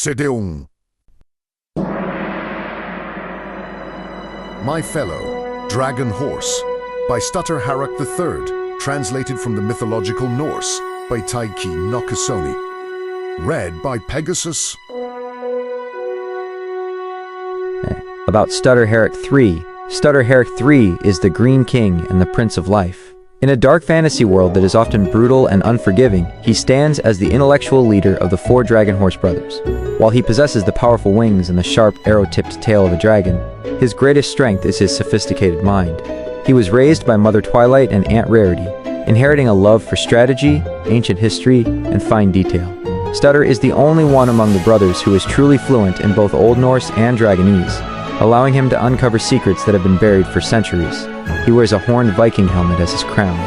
CD1. My Fellow, Dragon Horse, by Stutter Harak III, translated from the mythological Norse, by Taiki Nakasone. Read by Pegasus. About Stutter Harak III. Stutter Harak III is the Green King and the Prince of Life. In a dark fantasy world that is often brutal and unforgiving, he stands as the intellectual leader of the four Dragon Horse brothers. While he possesses the powerful wings and the sharp, arrow-tipped tail of a dragon, his greatest strength is his sophisticated mind. He was raised by Mother Twilight and Aunt Rarity, inheriting a love for strategy, ancient history, and fine detail. Stutter is the only one among the brothers who is truly fluent in both Old Norse and Dragonese, allowing him to uncover secrets that have been buried for centuries. He wears a horned Viking helmet as his crown,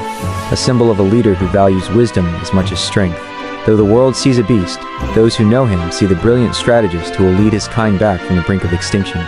a symbol of a leader who values wisdom as much as strength. Though the world sees a beast, those who know him see the brilliant strategist who will lead his kind back from the brink of extinction.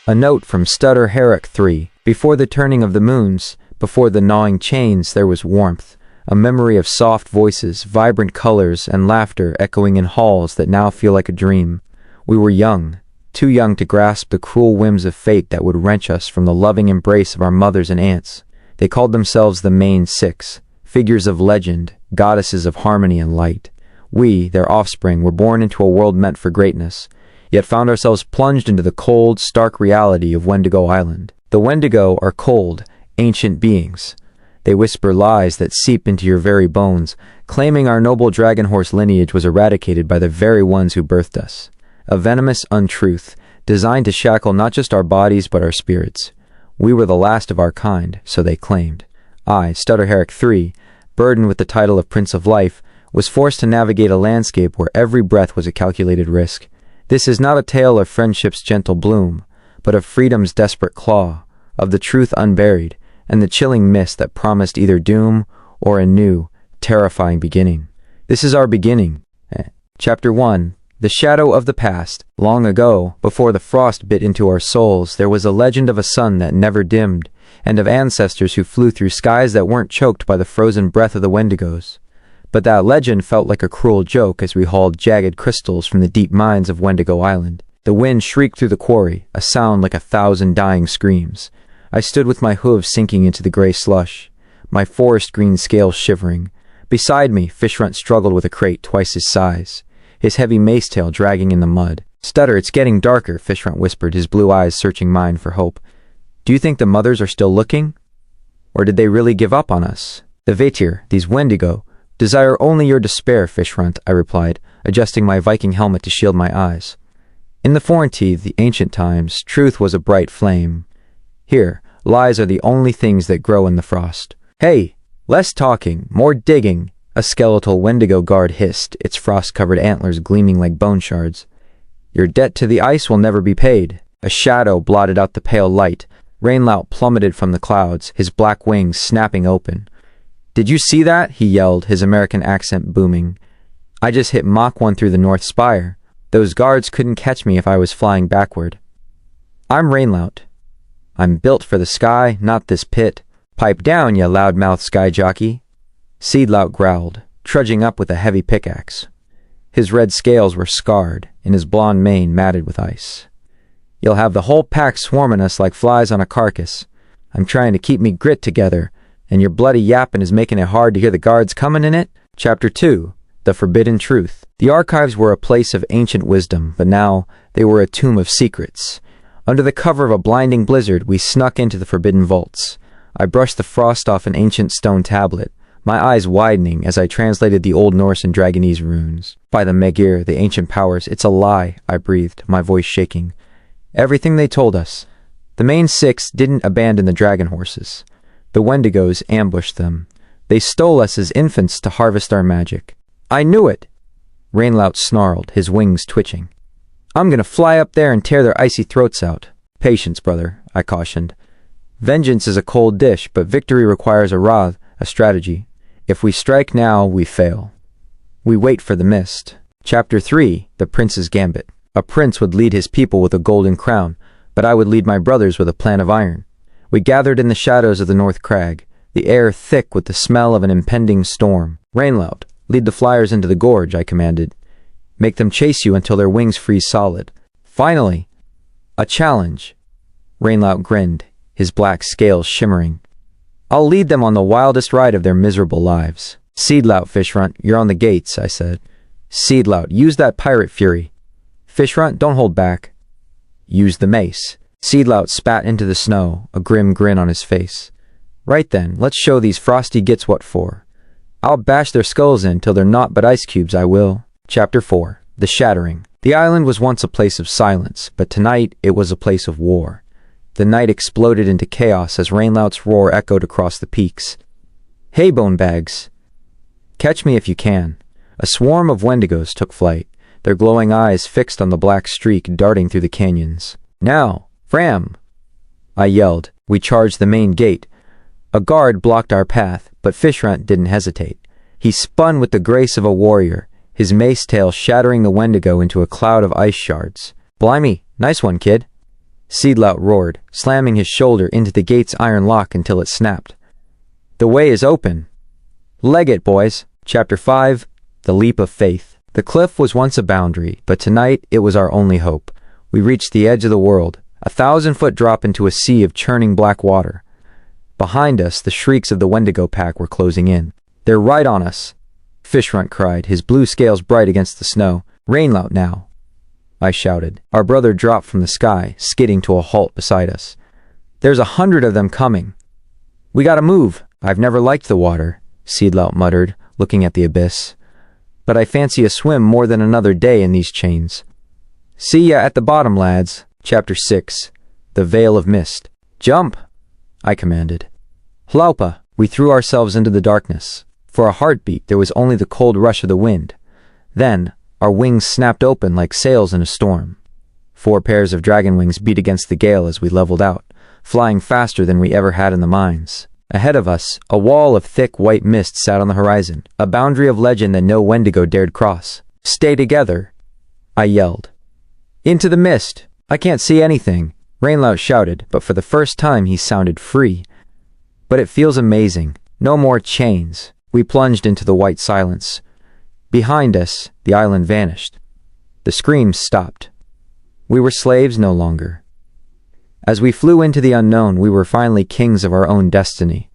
A note from Stutter Harak III. Before the turning of the moons, before the gnawing chains, there was warmth, a memory of soft voices, vibrant colors, and laughter echoing in halls that now feel like a dream. We were young, too young to grasp the cruel whims of fate that would wrench us from the loving embrace of our mothers and aunts. They called themselves the Main Six, figures of legend, goddesses of harmony and light. We, their offspring, were born into a world meant for greatness, yet found ourselves plunged into the cold, stark reality of Wendigo Island. The Wendigo are cold, ancient beings. They whisper lies that seep into your very bones, claiming our noble dragon horse lineage was eradicated by the very ones who birthed us. A venomous untruth, designed to shackle not just our bodies but our spirits. We were the last of our kind, so they claimed. I, Stutter Harak III, burdened with the title of Prince of Life, was forced to navigate a landscape where every breath was a calculated risk. This is not a tale of friendship's gentle bloom, but of freedom's desperate claw, of the truth unburied, and the chilling mist that promised either doom or a new, terrifying beginning. This is our beginning. Chapter 1. The shadow of the past. Long ago, before the frost bit into our souls, there was a legend of a sun that never dimmed, and of ancestors who flew through skies that weren't choked by the frozen breath of the Wendigos. But that legend felt like a cruel joke as we hauled jagged crystals from the deep mines of Wendigo Island. The wind shrieked through the quarry, a sound like 1,000 dying screams. I stood with my hooves sinking into the gray slush, my forest-green scales shivering. Beside me, Fishrunt struggled with a crate twice his size, his heavy mace tail dragging in the mud. Stutter, it's getting darker, Fishrunt whispered, his blue eyes searching mine for hope. Do you think the mothers are still looking? Or did they really give up on us? The Vetir, these Wendigo, desire only your despair, Fishrunt, I replied, adjusting my Viking helmet to shield my eyes. In the Forenty, the ancient times, truth was a bright flame. Here, lies are the only things that grow in the frost. Hey, less talking, more digging, a skeletal Wendigo guard hissed, its frost-covered antlers gleaming like bone shards. Your debt to the ice will never be paid. A shadow blotted out the pale light. Rainlout plummeted from the clouds, his black wings snapping open. Did you see that? He yelled, his American accent booming. I just hit Mach 1 through the north spire. Those guards couldn't catch me if I was flying backward. I'm Rainlout. I'm built for the sky, not this pit. Pipe down, ya loudmouth sky jockey. Seedlout growled, trudging up with a heavy pickaxe. His red scales were scarred, and his blond mane matted with ice. You'll have the whole pack swarming us like flies on a carcass. I'm trying to keep me grit together, and your bloody yapping is making it hard to hear the guards coming in it. Chapter 2. The Forbidden Truth. The archives were a place of ancient wisdom, but now they were a tomb of secrets. Under the cover of a blinding blizzard, we snuck into the forbidden vaults. I brushed the frost off an ancient stone tablet, my eyes widening as I translated the Old Norse and Dragonese runes. By the Megir, the ancient powers, it's a lie, I breathed, my voice shaking. Everything they told us. The Main Six didn't abandon the dragon horses. The Wendigos ambushed them. They stole us as infants to harvest our magic. I knew it! Rainlout snarled, his wings twitching. I'm gonna fly up there and tear their icy throats out. Patience, brother, I cautioned. Vengeance is a cold dish, but victory requires a rath, a strategy. If we strike now, we fail. We wait for the mist. Chapter 3. The Prince's Gambit. A prince would lead his people with a golden crown, but I would lead my brothers with a plan of iron. We gathered in the shadows of the North Crag, the air thick with the smell of an impending storm. Rainlout, Lead the flyers into the gorge, I commanded. Make them chase you until their wings freeze solid. Finally! A challenge. Rainlout grinned, his black scales shimmering. I'll lead them on the wildest ride of their miserable lives. Seedlout, Fishrunt, you're on the gates, I said. Seedlout, use that pirate fury. Fishrunt, don't hold back. Use the mace. Seedlout spat into the snow, a grim grin on his face. Right then, let's show these frosty gits what for. I'll bash their skulls in till they're naught but ice cubes, I will. Chapter 4. The Shattering. The island was once a place of silence, but tonight it was a place of war. The night exploded into chaos as Rainlout's roar echoed across the peaks. Hey, bone bags! Catch me if you can. A swarm of wendigos took flight, their glowing eyes fixed on the black streak darting through the canyons. Now, Fram! I yelled. We charged the main gate. A guard blocked our path, but Fishrunt didn't hesitate. He spun with the grace of a warrior, his mace tail shattering the wendigo into a cloud of ice shards. Blimey, nice one, kid. Seedlout roared, slamming his shoulder into the gate's iron lock until it snapped. The way is open. Leg it, boys. Chapter 5. The Leap of Faith. The cliff was once a boundary, but tonight it was our only hope. We reached the edge of the world, a 1,000-foot drop into a sea of churning black water. Behind us, the shrieks of the Wendigo pack were closing in. They're right on us, Fishrunt cried, his blue scales bright against the snow. Rainlout now, I shouted. Our brother dropped from the sky, skidding to a halt beside us. There's 100 of them coming. We gotta move. I've never liked the water, Seedlout muttered, looking at the abyss. But I fancy a swim more than another day in these chains. See ya at the bottom, lads. Chapter 6. The Veil of Mist. Jump, I commanded. Hlaupa! We threw ourselves into the darkness. For a heartbeat, there was only the cold rush of the wind. Then, our wings snapped open like sails in a storm. 4 pairs of dragon wings beat against the gale as we leveled out, flying faster than we ever had in the mines. Ahead of us, a wall of thick white mist sat on the horizon, a boundary of legend that no Wendigo dared cross. Stay together, I yelled. Into the mist! I can't see anything, Rainlout shouted, but for the first time he sounded free. But it feels amazing. No more chains. We plunged into the white silence. Behind us, the island vanished. The screams stopped. We were slaves no longer. As we flew into the unknown, we were finally kings of our own destiny.